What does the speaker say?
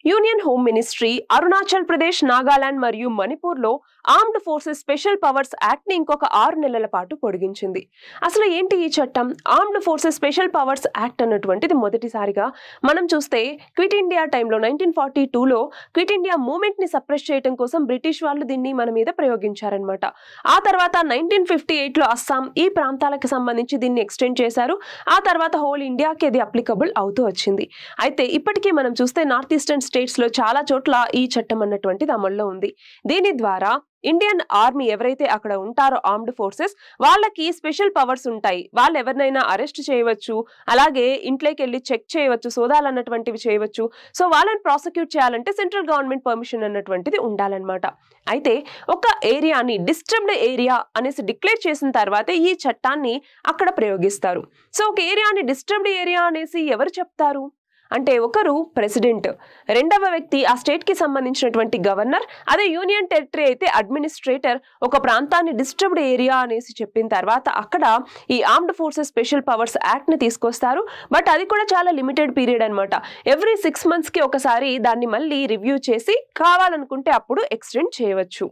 Union home ministry Arunachal Pradesh, Nagaland మరియు మణిపూర్లో armed forces special powers act ని ఇంకొక 6 నెలల పాటు పొడిగించింది. అసలు ఏంటి ఈ చట్టం? Armed forces special powers act అన్నటువంటిది మొదటిసారిగా మనం చూస్తే క్విట్ ఇండియా టైంలో 1942లో క్విట్ ఇండియా మూవ్మెంట్ ని సప్రెస్ చేయడం కోసం బ్రిటిష్ వాళ్ళు దీన్ని మన మీద ప్రయోగించారనమాట. ఆ తర్వాత 1958లో అస్సాం ఈ ప్రాంతాలకు సంబంధించి దీన్ని ఎక్స్టెండ్ చేశారు. ఆ తర్వాత హోల్ ఇండియాకి ఇది అప్లికబుల్ అవుతూ వచ్చింది. అయితే ఇప్పటికీ మనం చూస్తే నార్త్ ఈస్టర్న్ స్టేట్స్ లో చాలా చోట్ల ఈ చట్టం అన్నటువంటిది అమల్లో ఉంది. దీని ద్వారా ఇండియన్ ఆర్మీ ఎవరైతే అక్కడ ఉంటారో ఆర్మ్డ్ ఫోర్సెస్ వాళ్ళకి స్పెషల్ పవర్స్ ఉంటాయి. వాళ్ళు ఎవరినైనా అరెస్ట్ చేయవచ్చు, అలాగే ఇంట్లోకి వెళ్ళి చెక్ చేయవచ్చు, సోదాలు అన్నటువంటివి చేయవచ్చు. సో వాళ్ళని ప్రాసిక్యూట్ చేయాలంటే సెంట్రల్ గవర్నమెంట్ పర్మిషన్ అన్నటువంటిది ఉండాలన్నమాట. అయితే ఒక ఏరియాని డిస్టర్బ్డ్ ఏరియా అనేసి డిక్లేర్ చేసిన తర్వాత ఈ చట్టాన్ని అక్కడ ప్రయోగిస్తారు. సో ఒక ఏరియాని డిస్టర్బ్డ్ ఏరియా అనేసి ఎవరు చెప్తారు అంటే ఒకరు ప్రెసిడెంట్, రెండవ వ్యక్తి ఆ స్టేట్ కి సంబంధించినటువంటి గవర్నర్, అదే యూనియన్ టెరిటరీ అయితే అడ్మినిస్ట్రేటర్ ఒక ప్రాంతాన్ని డిస్టర్బ్డ్ ఏరియా అనేసి చెప్పిన తర్వాత అక్కడ ఈ armed forces special powers act ని తీసుకొస్తారు. బట్ అది కూడా చాలా లిమిటెడ్ పీరియడ్ అనమాట. ఎవ్రీ 6 months కి ఒకసారి దాన్ని మళ్ళీ రివ్యూ చేసి కావాలనుకుంటే అప్పుడు ఎక్స్టెండ్ చేయవచ్చు.